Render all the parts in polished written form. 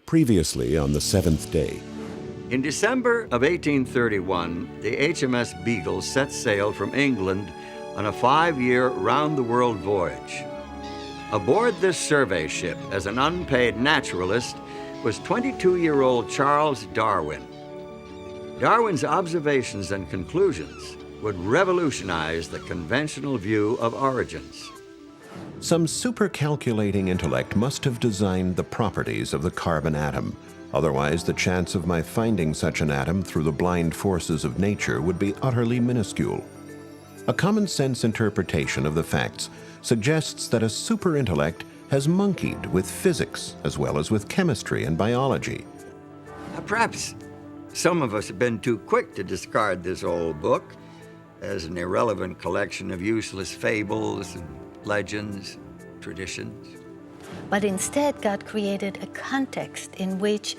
Previously on the seventh day. In December of 1831, the HMS Beagle set sail from England on a 5-year round-the-world voyage. Aboard this survey ship as an unpaid naturalist was 22-year-old Charles Darwin. Darwin's observations and conclusions would revolutionize the conventional view of origins. Some supercalculating intellect must have designed the properties of the carbon atom. Otherwise, the chance of my finding such an atom through the blind forces of nature would be utterly minuscule. A common-sense interpretation of the facts suggests that a superintellect has monkeyed with physics as well as with chemistry and biology. Perhaps some of us have been too quick to discard this old book as an irrelevant collection of useless fables and legends, traditions. But instead, God created a context in which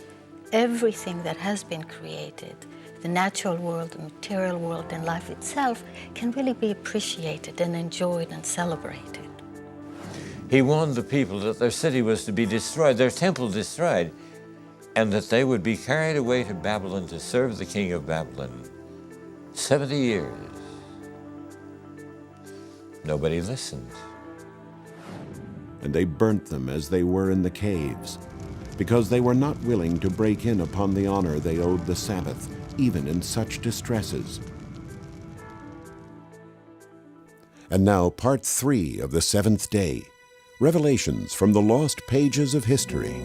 everything that has been created, the natural world, the material world, and life itself, can really be appreciated and enjoyed and celebrated. He warned the people that their city was to be destroyed, their temple destroyed, and that they would be carried away to Babylon to serve the king of Babylon. 70 years. Nobody listened. And they burnt them as they were in the caves, because they were not willing to break in upon the honor they owed the Sabbath, even in such distresses. And now part 3 of the seventh day, Revelations from the Lost Pages of History.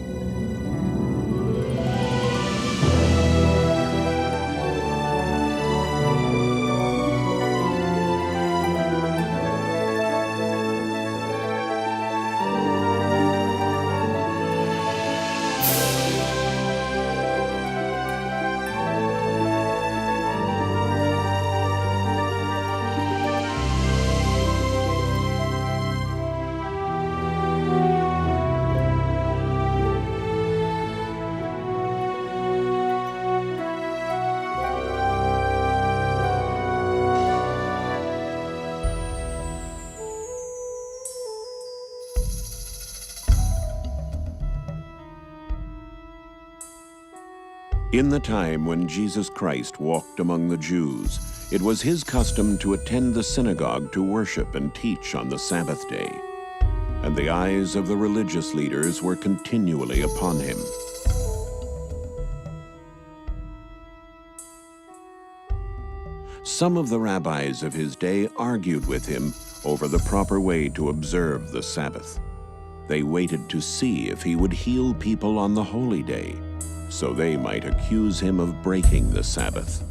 In the time when Jesus Christ walked among the Jews, it was his custom to attend the synagogue to worship and teach on the Sabbath day. And the eyes of the religious leaders were continually upon him. Some of the rabbis of his day argued with him over the proper way to observe the Sabbath. They waited to see if he would heal people on the holy day, so they might accuse him of breaking the Sabbath.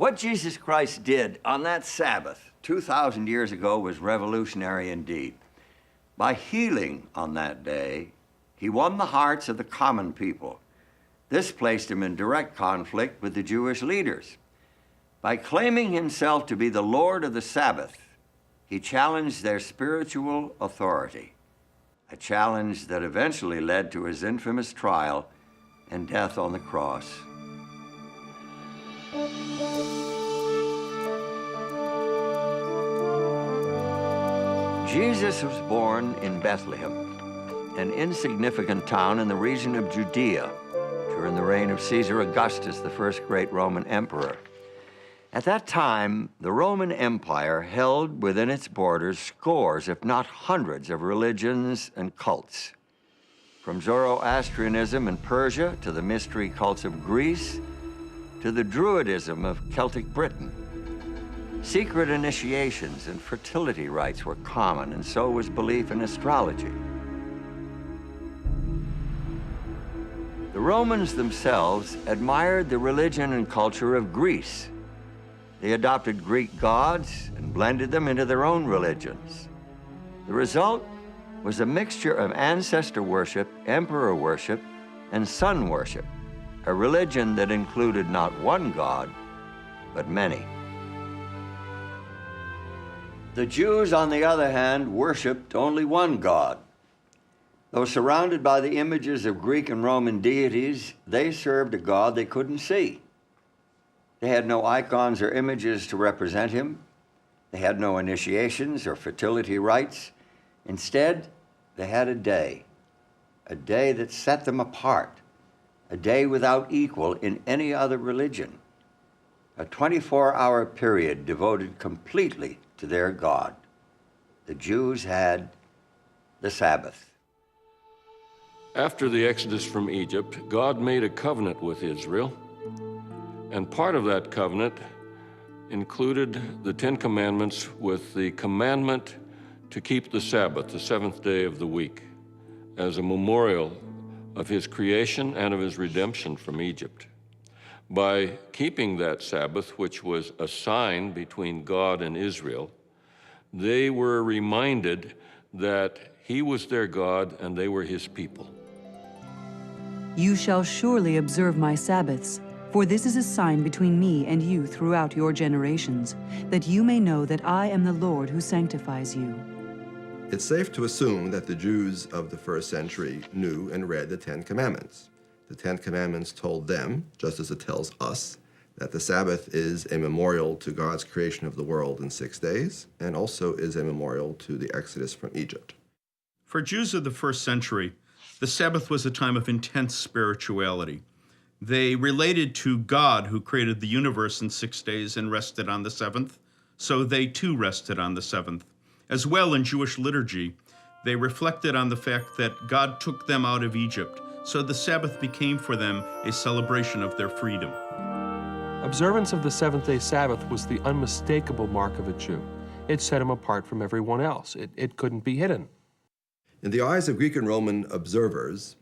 What Jesus Christ did on that Sabbath 2,000 years ago was revolutionary indeed. By healing on that day, he won the hearts of the common people. This placed him in direct conflict with the Jewish leaders. By claiming himself to be the Lord of the Sabbath, he challenged their spiritual authority, a challenge that eventually led to his infamous trial and death on the cross. Jesus was born in Bethlehem, an insignificant town in the region of Judea during the reign of Caesar Augustus, the first great Roman emperor. At that time, the Roman Empire held within its borders scores, if not hundreds, of religions and cults. From Zoroastrianism in Persia to the mystery cults of Greece to the Druidism of Celtic Britain. Secret initiations and fertility rites were common, and so was belief in astrology. The Romans themselves admired the religion and culture of Greece. They adopted Greek gods and blended them into their own religions. The result was a mixture of ancestor worship, emperor worship, and sun worship, a religion that included not one god, but many. The Jews, on the other hand, worshiped only one god. Though surrounded by the images of Greek and Roman deities, they served a God they couldn't see. They had no icons or images to represent him. They had no initiations or fertility rites. Instead, they had a day that set them apart, a day without equal in any other religion, a 24-hour period devoted completely to their God. The Jews had the Sabbath. After the Exodus from Egypt, God made a covenant with Israel, and part of that covenant included the Ten Commandments with the commandment to keep the Sabbath, the seventh day of the week, as a memorial of his creation and of his redemption from Egypt. By keeping that Sabbath, which was a sign between God and Israel, they were reminded that he was their God and they were his people. You shall surely observe my Sabbaths, for this is a sign between me and you throughout your generations, that you may know that I am the Lord who sanctifies you. It's safe to assume that the Jews of the first century knew and read the Ten Commandments. The Ten Commandments told them, just as it tells us, that the Sabbath is a memorial to God's creation of the world in 6 days, and also is a memorial to the Exodus from Egypt. For Jews of the first century, the Sabbath was a time of intense spirituality. They related to God who created the universe in 6 days and rested on the seventh, so they too rested on the seventh. As well, in Jewish liturgy, they reflected on the fact that God took them out of Egypt, so the Sabbath became for them a celebration of their freedom. Observance of the seventh-day Sabbath was the unmistakable mark of a Jew. It set him apart from everyone else. It couldn't be hidden. In the eyes of Greek and Roman observers,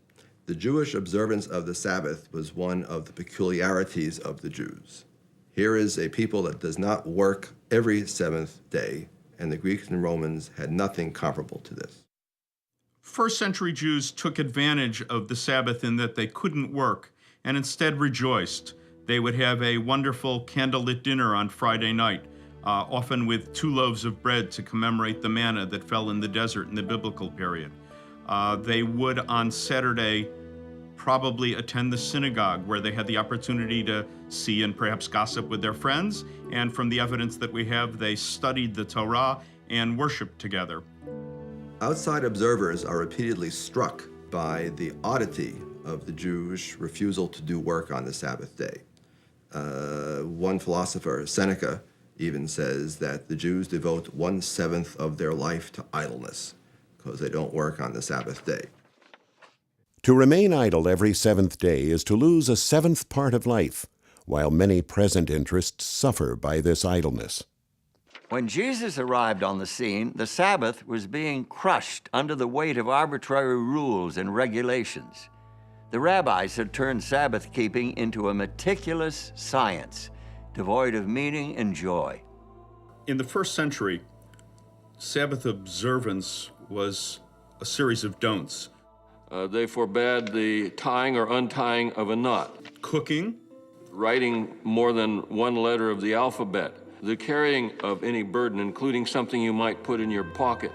the Jewish observance of the Sabbath was one of the peculiarities of the Jews. Here is a people that does not work every seventh day, and the Greeks and Romans had nothing comparable to this. First century Jews took advantage of the Sabbath in that they couldn't work and instead rejoiced. They would have a wonderful candlelit dinner on Friday night, often with 2 loaves of bread to commemorate the manna that fell in the desert in the biblical period. They would, on Saturday, probably attend the synagogue, where they had the opportunity to see and perhaps gossip with their friends. And from the evidence that we have, they studied the Torah and worshiped together. Outside observers are repeatedly struck by the oddity of the Jewish refusal to do work on the Sabbath day. One philosopher, Seneca, even says that the Jews devote 1/7 of their life to idleness because they don't work on the Sabbath day. To remain idle every seventh day is to lose a seventh part of life, while many present interests suffer by this idleness. When Jesus arrived on the scene, the Sabbath was being crushed under the weight of arbitrary rules and regulations. The rabbis had turned Sabbath keeping into a meticulous science, devoid of meaning and joy. In the first century, Sabbath observance was a series of don'ts. They forbade the tying or untying of a knot, Cooking, writing more than one letter of the alphabet, the carrying of any burden, including something you might put in your pocket.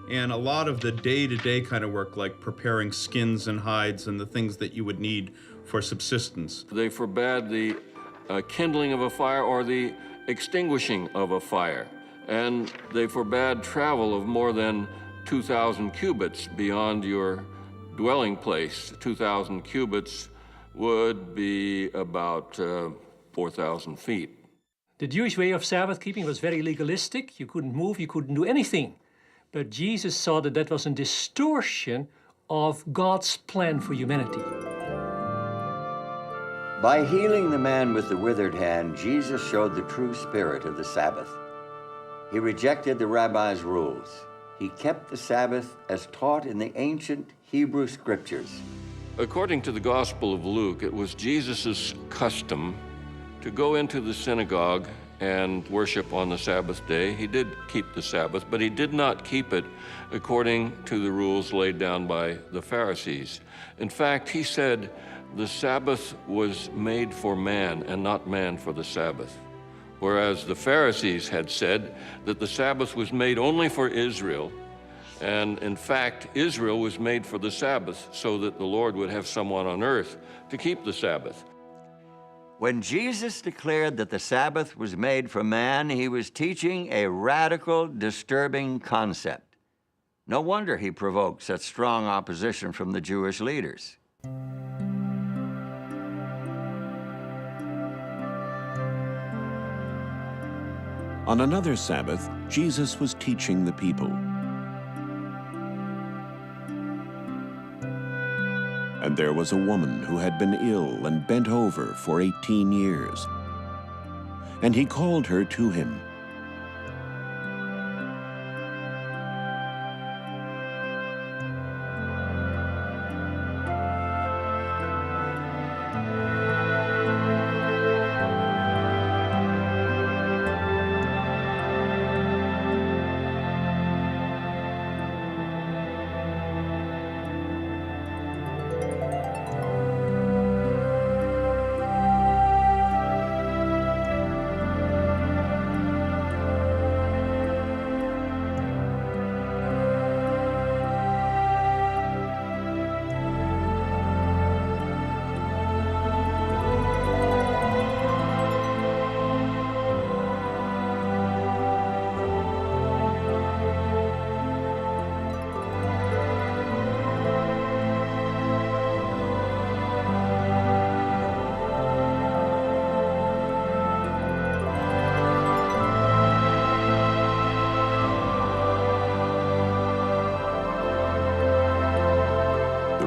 and a lot of the day-to-day kind of work, like preparing skins and hides and the things that you would need for subsistence. They forbade the kindling of a fire or the extinguishing of a fire. And they forbade travel of more than 2,000 cubits beyond your dwelling place. 2,000 cubits would be about 4,000 feet. The Jewish way of Sabbath keeping was very legalistic. You couldn't move, you couldn't do anything. But Jesus saw that that was a distortion of God's plan for humanity. By healing the man with the withered hand, Jesus showed the true spirit of the Sabbath. He rejected the rabbi's rules. He kept the Sabbath as taught in the ancient Hebrew scriptures. According to the Gospel of Luke, it was Jesus' custom to go into the synagogue and worship on the Sabbath day. He did keep the Sabbath, but he did not keep it according to the rules laid down by the Pharisees. In fact, he said the Sabbath was made for man and not man for the Sabbath. Whereas the Pharisees had said that the Sabbath was made only for Israel, and in fact, Israel was made for the Sabbath so that the Lord would have someone on earth to keep the Sabbath. When Jesus declared that the Sabbath was made for man, he was teaching a radical, disturbing concept. No wonder he provoked such strong opposition from the Jewish leaders. On another Sabbath, Jesus was teaching the people. And there was a woman who had been ill and bent over for 18 years. And he called her to him.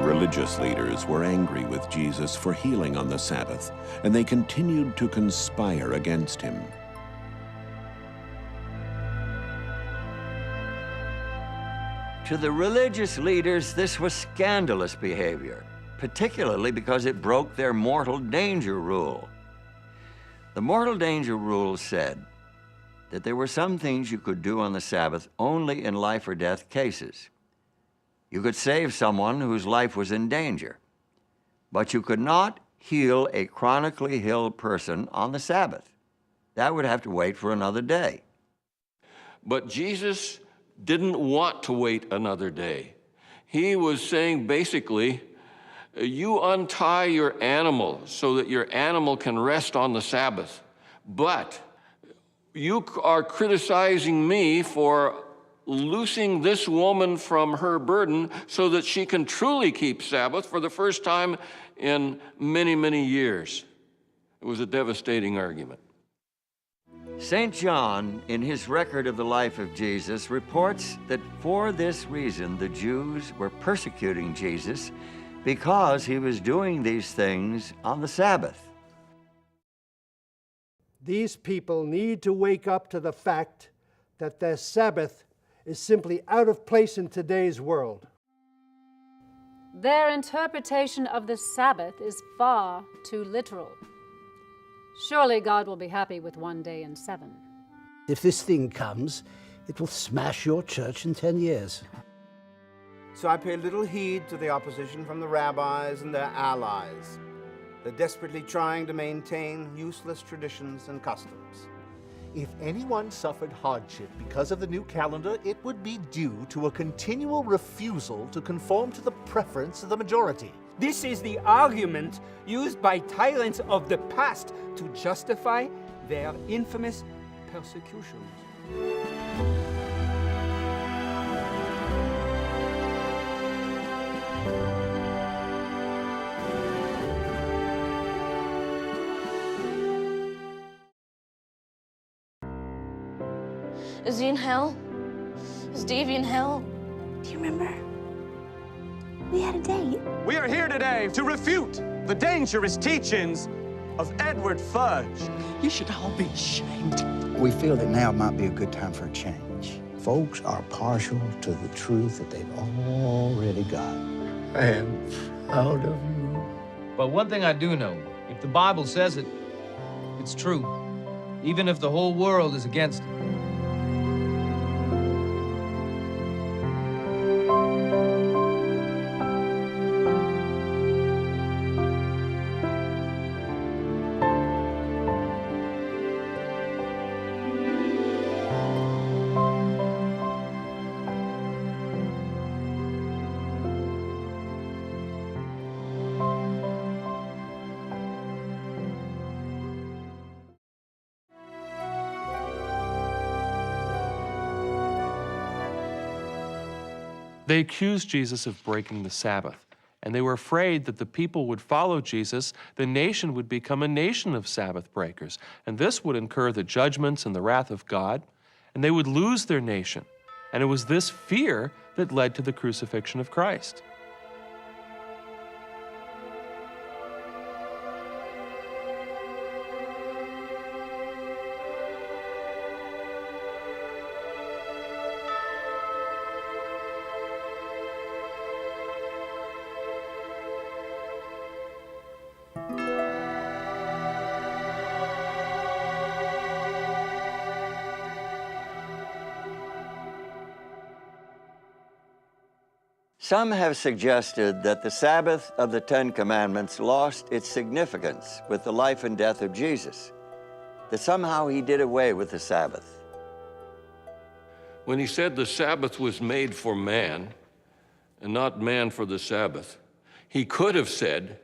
Religious leaders were angry with Jesus for healing on the Sabbath, and they continued to conspire against him. To the religious leaders, this was scandalous behavior, particularly because it broke their mortal danger rule. The mortal danger rule said that there were some things you could do on the Sabbath only in life or death cases. You could save someone whose life was in danger, but you could not heal a chronically ill person on the Sabbath. That would have to wait for another day. But Jesus didn't want to wait another day. He was saying basically, you untie your animal so that your animal can rest on the Sabbath, but you are criticizing me for loosing this woman from her burden so that she can truly keep Sabbath for the first time in many, many years. It was a devastating argument. St. John, in his record of the life of Jesus, reports that for this reason the Jews were persecuting Jesus because he was doing these things on the Sabbath. These people need to wake up to the fact that their Sabbath is simply out of place in today's world. Their interpretation of the Sabbath is far too literal. Surely God will be happy with 1 day in 7. If this thing comes, it will smash your church in 10 years. So I pay little heed to the opposition from the rabbis and their allies. They're desperately trying to maintain useless traditions and customs. If anyone suffered hardship because of the new calendar, it would be due to a continual refusal to conform to the preference of the majority. This is the argument used by tyrants of the past to justify their infamous persecutions. Is he in hell? Is Davy in hell? Do you remember? We had a date. We are here today to refute the dangerous teachings of Edward Fudge. You should all be ashamed. We feel that now might be a good time for a change. Folks are partial to the truth that they've already got. I am proud of you. But one thing I do know, if the Bible says it, it's true, even if the whole world is against it. They accused Jesus of breaking the Sabbath, and they were afraid that the people would follow Jesus, the nation would become a nation of Sabbath breakers, and this would incur the judgments and the wrath of God, and they would lose their nation. And it was this fear that led to the crucifixion of Christ. Some have suggested that the Sabbath of the Ten Commandments lost its significance with the life and death of Jesus, that somehow he did away with the Sabbath. When he said the Sabbath was made for man and not man for the Sabbath, he could have said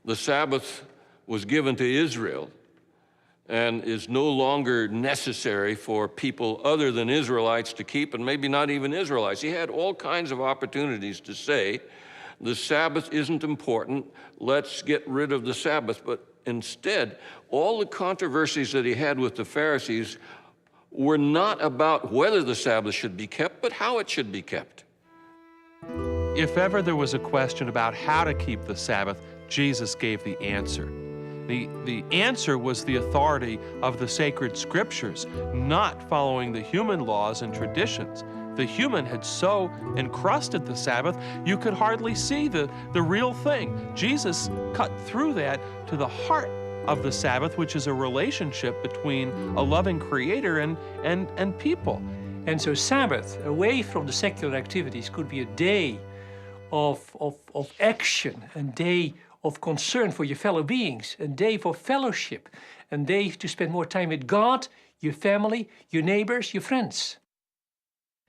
the Sabbath was given to Israel and is no longer necessary for people other than Israelites to keep, and maybe not even Israelites. He had all kinds of opportunities to say, the Sabbath isn't important, let's get rid of the Sabbath. But instead, all the controversies that he had with the Pharisees were not about whether the Sabbath should be kept, but how it should be kept. If ever there was a question about how to keep the Sabbath, Jesus gave the answer. The answer was the authority of the sacred scriptures, not following the human laws and traditions. The human had so encrusted the Sabbath, you could hardly see the real thing. Jesus cut through that to the heart of the Sabbath, which is a relationship between a loving creator and people. And so Sabbath, away from the secular activities, could be a day of action, a day of concern for your fellow beings, a day for fellowship, a day to spend more time with God, your family, your neighbors, your friends.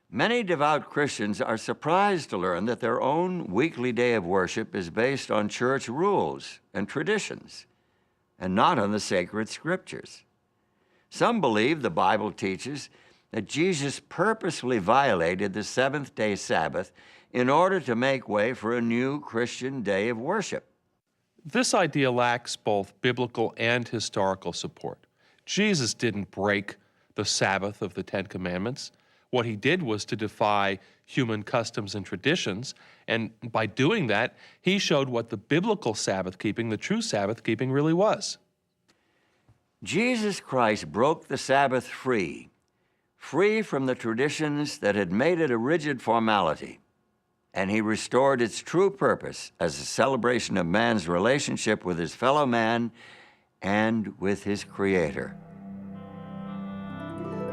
Many devout Christians are surprised to learn that their own weekly day of worship is based on church rules and traditions, and not on the sacred scriptures. Some believe the Bible teaches that Jesus purposely violated the seventh-day Sabbath in order to make way for a new Christian day of worship. This idea lacks both biblical and historical support. Jesus didn't break the Sabbath of the Ten Commandments. What he did was to defy human customs and traditions, and by doing that, he showed what the biblical Sabbath keeping, the true Sabbath keeping, really was. Jesus Christ broke the Sabbath free from the traditions that had made it a rigid formality, and he restored its true purpose as a celebration of man's relationship with his fellow man and with his Creator.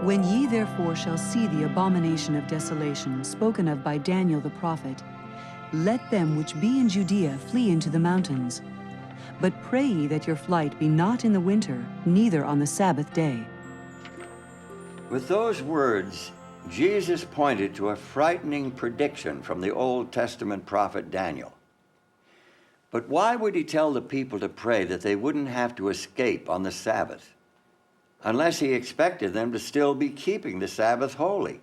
When ye therefore shall see the abomination of desolation spoken of by Daniel the prophet, let them which be in Judea flee into the mountains. But pray ye that your flight be not in the winter, neither on the Sabbath day. With those words, Jesus pointed to a frightening prediction from the Old Testament prophet Daniel. But why would he tell the people to pray that they wouldn't have to escape on the Sabbath, unless he expected them to still be keeping the Sabbath holy?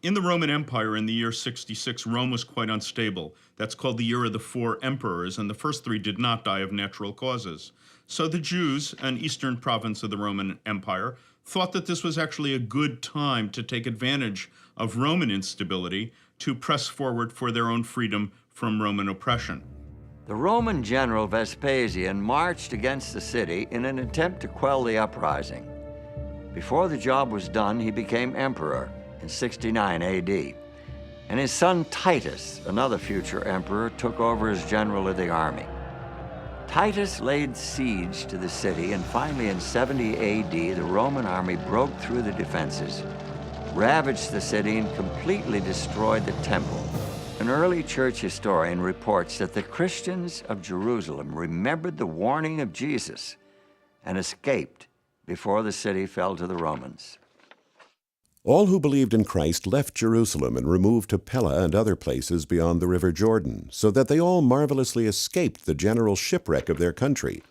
In the Roman Empire in the year 66, Rome was quite unstable. That's called the year of the 4 emperors, and the first 3 did not die of natural causes. So the Jews, an eastern province of the Roman Empire, thought that this was actually a good time to take advantage of Roman instability to press forward for their own freedom from Roman oppression. The Roman general Vespasian marched against the city in an attempt to quell the uprising. Before the job was done, he became emperor in 69 AD. And his son Titus, another future emperor, took over as general of the army. Titus laid siege to the city, and finally in 70 AD, the Roman army broke through the defenses, ravaged the city, and completely destroyed the temple. An early church historian reports that the Christians of Jerusalem remembered the warning of Jesus and escaped before the city fell to the Romans. All who believed in Christ left Jerusalem and removed to Pella and other places beyond the river Jordan, so that they all marvelously escaped the general shipwreck of their country.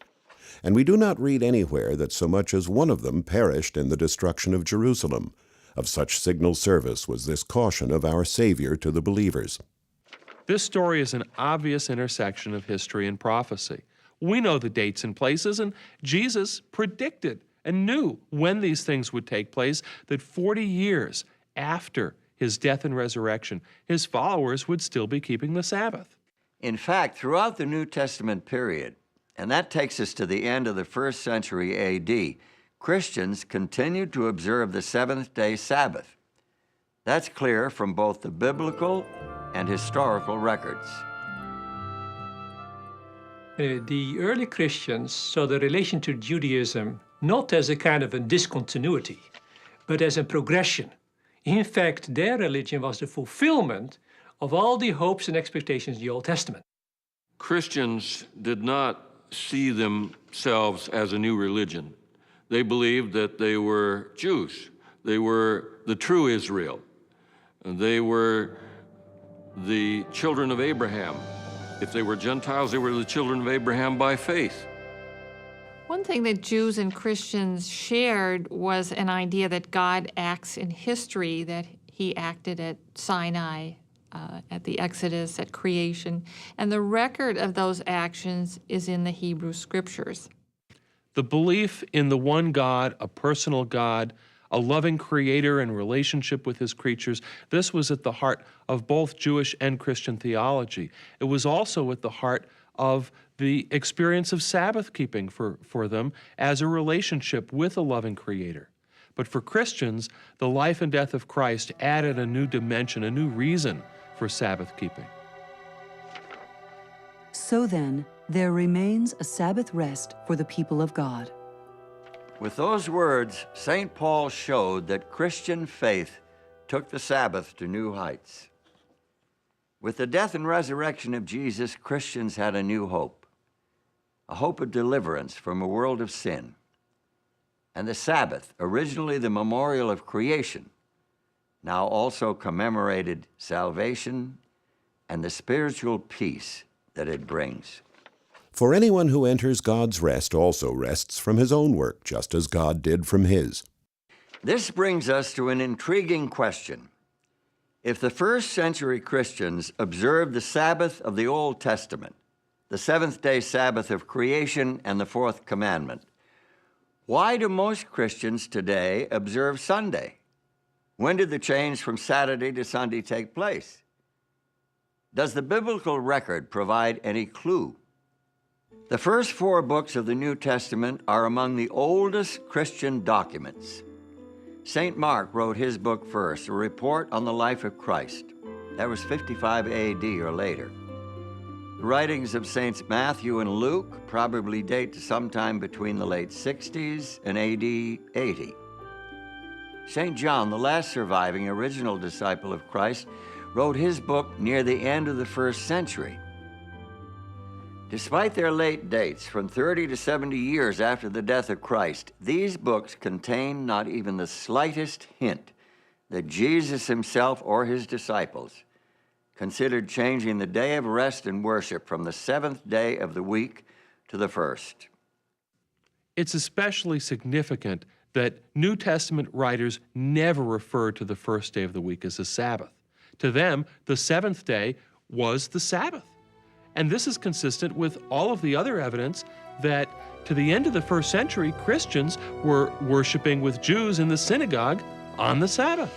And we do not read anywhere that so much as one of them perished in the destruction of Jerusalem. Of such signal service was this caution of our Savior to the believers. This story is an obvious intersection of history and prophecy. We know the dates and places, and Jesus predicted and knew when these things would take place, that 40 years after his death and resurrection, his followers would still be keeping the Sabbath. In fact, throughout the New Testament period, and that takes us to the end of the 1st century AD, Christians continued to observe the seventh-day Sabbath. That's clear from both the biblical and historical records. The early Christians saw the relation to Judaism not as a kind of a discontinuity, but as a progression. In fact, their religion was the fulfillment of all the hopes and expectations in the Old Testament. Christians did not see themselves as a new religion. They believed that they were Jews. They were the true Israel. They were the children of Abraham. If they were Gentiles, they were the children of Abraham by faith. One thing that Jews and Christians shared was an idea that God acts in history, that he acted at Sinai, at the Exodus, at creation, and the record of those actions is in the Hebrew Scriptures. The belief in the one God, a personal God, a loving creator in relationship with his creatures, this was at the heart of both Jewish and Christian theology. It was also at the heart of the experience of Sabbath keeping for them as a relationship with a loving creator. But for Christians, the life and death of Christ added a new dimension, a new reason for Sabbath keeping. So then, there remains a Sabbath rest for the people of God. With those words, St. Paul showed that Christian faith took the Sabbath to new heights. With the death and resurrection of Jesus, Christians had a new hope, a hope of deliverance from a world of sin. And the Sabbath, originally the memorial of creation, now also commemorated salvation and the spiritual peace that it brings. For anyone who enters God's rest also rests from his own work, just as God did from his. This brings us to an intriguing question. If the first century Christians observed the Sabbath of the Old Testament, the seventh-day Sabbath of creation and the fourth commandment, why do most Christians today observe Sunday? When did the change from Saturday to Sunday take place? Does the biblical record provide any clue? The first 4 books of the New Testament are among the oldest Christian documents. St. Mark wrote his book first, a report on the life of Christ. That was 55 AD or later. The writings of Saints Matthew and Luke probably date to sometime between the late 60s and AD 80. St. John, the last surviving original disciple of Christ, wrote his book near the end of the 1st century. Despite their late dates, from 30 to 70 years after the death of Christ, these books contain not even the slightest hint that Jesus himself or his disciples considered changing the day of rest and worship from the 7th day of the week to the 1st. It's especially significant that New Testament writers never refer to the 1st day of the week as a Sabbath. To them, the 7th day was the Sabbath. And this is consistent with all of the other evidence that to the end of the 1st century, Christians were worshiping with Jews in the synagogue on the Sabbath.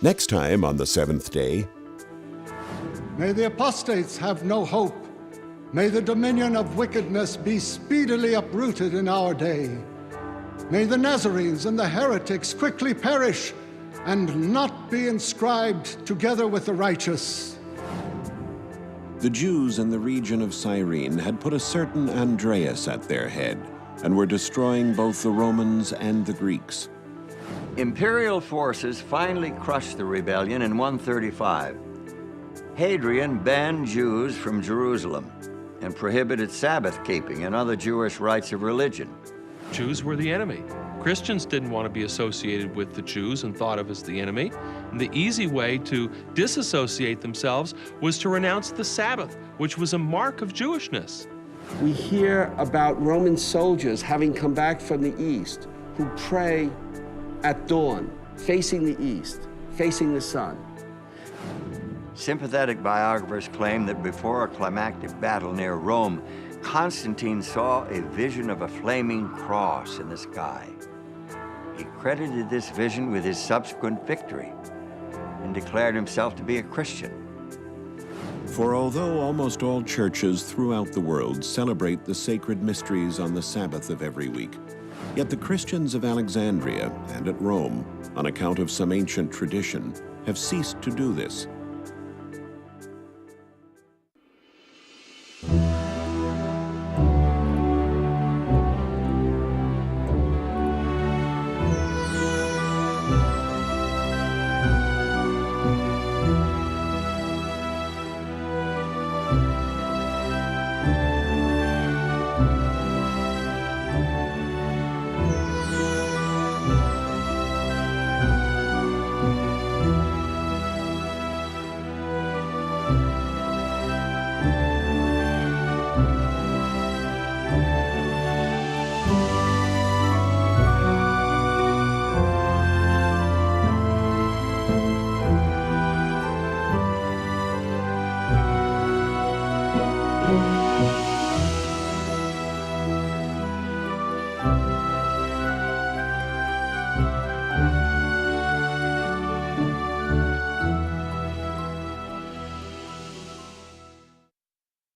Next time on the 7th day, may the apostates have no hope. May the dominion of wickedness be speedily uprooted in our day. May the Nazarenes and the heretics quickly perish and not be inscribed together with the righteous. the Jews in the region of Cyrene had put a certain Andreas at their head and were destroying both the Romans and the Greeks. Imperial forces finally crushed the rebellion in 135. Hadrian banned Jews from Jerusalem and prohibited Sabbath keeping and other Jewish rites of religion. Jews were the enemy. Christians didn't want to be associated with the Jews and thought of as the enemy. And the easy way to disassociate themselves was to renounce the Sabbath, which was a mark of Jewishness. We hear about Roman soldiers having come back from the east who pray at dawn, facing the east, facing the sun. Sympathetic biographers claim that before a climactic battle near Rome, Constantine saw a vision of a flaming cross in the sky. He credited this vision with his subsequent victory and declared himself to be a Christian. For although almost all churches throughout the world celebrate the sacred mysteries on the Sabbath of every week, yet the Christians of Alexandria and at Rome, on account of some ancient tradition, have ceased to do this.